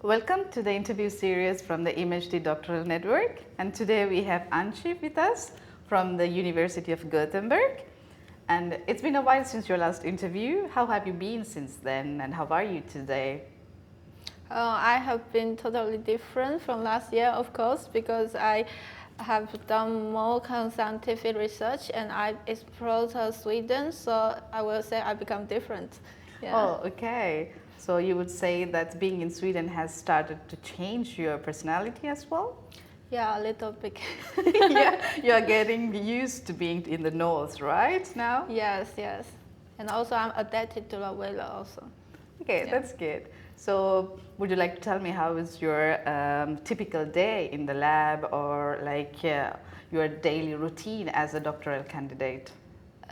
Welcome to the interview series from the ImAgE-D Doctoral Network. And today we have Anqi with us from the University of Gothenburg. And it's been a while since your last interview. How have you been since then, and how are you today? I have been totally different from last year, of course, because I have done more scientific research and I explored Sweden, so I will say I become different. Yeah. Oh, okay. So you would say that being in Sweden has started to change your personality as well? Yeah, a little bit. Yeah, you are getting used to being in the north, right, now? Yes, yes. And also I'm adapted to the weather also. Okay, yeah. That's good. So would you like to tell me how is your typical day in the lab, or like your daily routine as a doctoral candidate?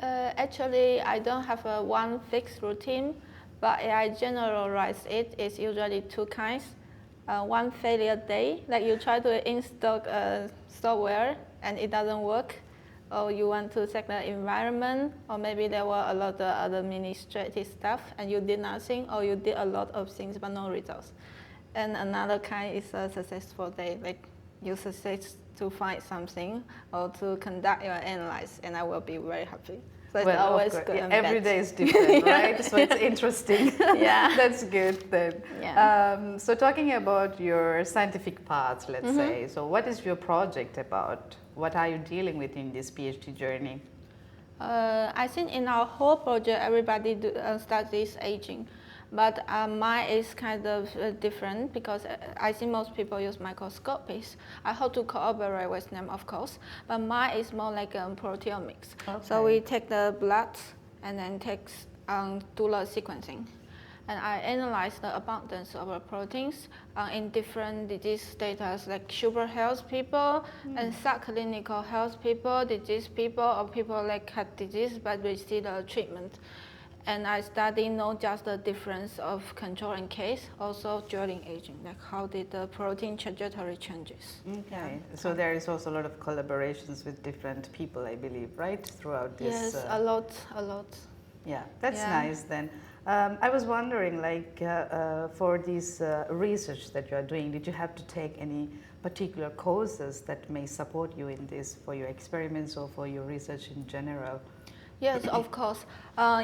Actually, I don't have one fixed routine, but I generalize it. It's usually two kinds. One failure day, like you try to install software and it doesn't work, or you want to check the environment, or maybe there were a lot of administrative stuff and you did nothing, or you did a lot of things but no results. And another kind is a successful day, like you success to find something or to conduct your analysis, and I will be very happy. So it's always good. Yeah, every day is different, right? So it's interesting. Yeah. That's good then. Yeah. So talking about your scientific path, let's say, so what is your project about? What are you dealing with in this PhD journey? I think in our whole project, everybody studies aging. But mine is kind of different because I think most people use microscopies. I hope to cooperate with them, of course, but mine is more like proteomics. Okay. So we take the blood and then do the sequencing. And I analyze the abundance of proteins in different disease status, like super health people and subclinical health people, disease people, or people like had disease but receive the treatment. And I study not just the difference of control and case, also during aging, like how did the protein trajectory changes. Okay, so there is also a lot of collaborations with different people, I believe, right, throughout this? Yes, a lot. Yeah, that's nice then. I was wondering, like, for this research that you are doing, did you have to take any particular courses that may support you in this for your experiments or for your research in general? Yes, of course.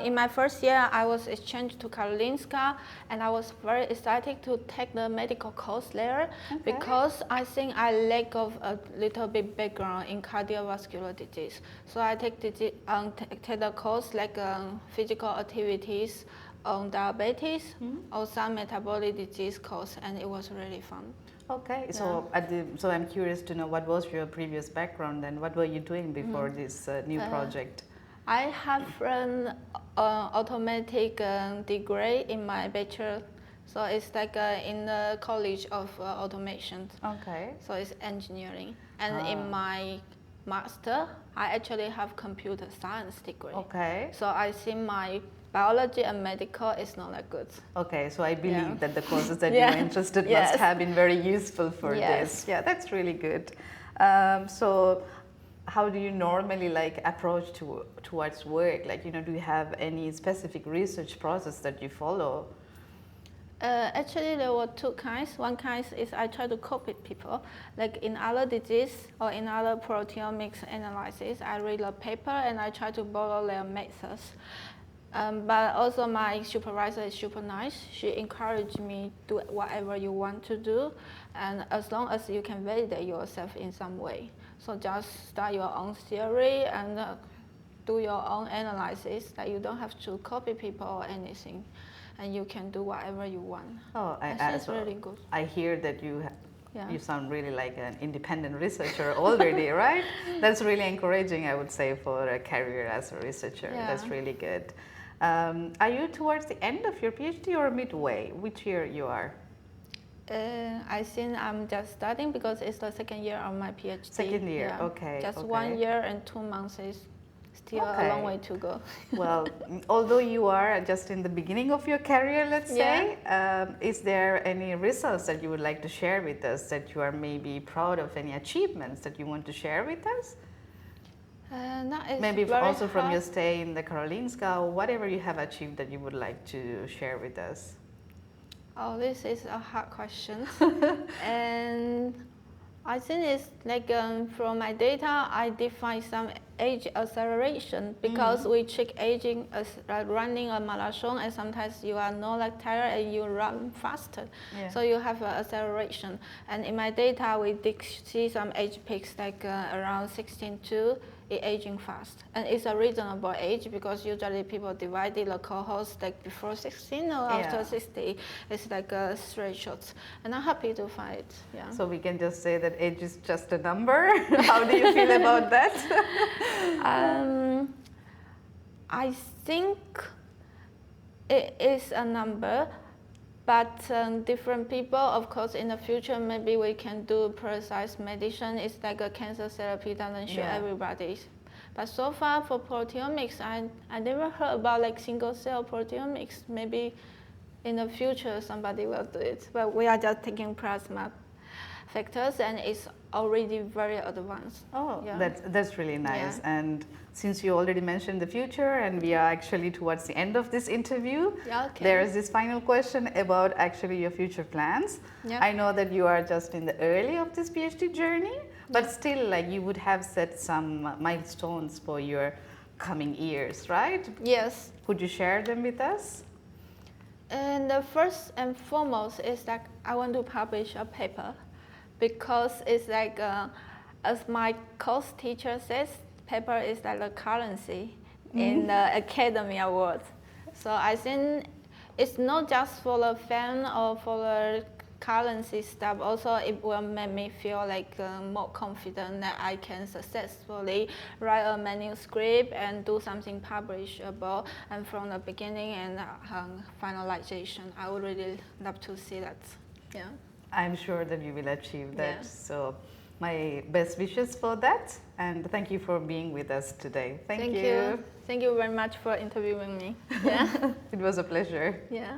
In my first year, I was exchanged to Karolinska, and I was very excited to take the medical course there because I think I lack of a little bit background in cardiovascular disease. So I take the course like physical activities on diabetes or some metabolic disease course, and it was really fun. Okay, so so I'm curious to know, what was your previous background and what were you doing before this new project? I have an automatic degree in my bachelor, so it's like in the College of Automation. Okay. So it's engineering, and in my master, I actually have computer science degree. Okay. So I think my biology and medical is not that good. Okay, so I believe that the courses that you were interested in must have been very useful for this. Yeah, that's really good. So how do you normally approach towards work? Like, do you have any specific research process that you follow? Actually, there were two kinds. One kind is I try to copy people. Like in other disease or in other proteomics analysis, I read a paper and I try to borrow their methods. But also my supervisor is super nice. She encouraged me to do whatever you want to do, and as long as you can validate yourself in some way. So just start your own theory and do your own analysis. That you don't have to copy people or anything, and you can do whatever you want. Oh, it's really good. I hear that you sound really like an independent researcher already, right? That's really encouraging, I would say, for a career as a researcher. Yeah. That's really good. Are you towards the end of your PhD or midway? Which year you are? I think I'm just starting because it's the second year of my PhD. Second year, okay. Just 1 year and 2 months is still a long way to go. Well, although you are just in the beginning of your career, let's say, is there any results that you would like to share with us, that you are maybe proud of, any achievements that you want to share with us? Maybe also from your stay in the Karolinska, or whatever you have achieved that you would like to share with us. Oh, this is a hard question. And I think it's like from my data, I define some age acceleration because we check aging as running a marathon, and sometimes you are not like tired and you run faster. Yeah. So you have an acceleration. And in my data, we did see some age peaks like around 16 to aging fast. And it's a reasonable age because usually people divide the cohorts like before 16 or after 60. It's like a threshold. And I'm happy to find it. Yeah. So we can just say that age is just a number. How do you feel about that? I think it is a number, but different people, of course, in the future, maybe we can do precise medicine. It's like a cancer therapy doesn't show everybody. But so far for proteomics, I never heard about like single cell proteomics. Maybe in the future somebody will do it. But we are just taking plasma factors, and it's already very advanced. Oh, that's really nice. Yeah. And since you already mentioned the future, and we are actually towards the end of this interview, there is this final question about actually your future plans. Yeah. I know that you are just in the early of this PhD journey, but still, like, you would have set some milestones for your coming years, right? Yes. Could you share them with us? And the first and foremost is that I want to publish a paper, because it's like, as my course teacher says, paper is like a currency in the academia world. So I think it's not just for the fan or for the currency stuff. Also, it will make me feel like more confident that I can successfully write a manuscript and do something publishable, and from the beginning and finalization. I would really love to see that. Yeah. I'm sure that you will achieve that. Yeah. So my best wishes for that, and thank you for being with us today. Thank you. Thank you very much for interviewing me. Yeah. It was a pleasure. Yeah.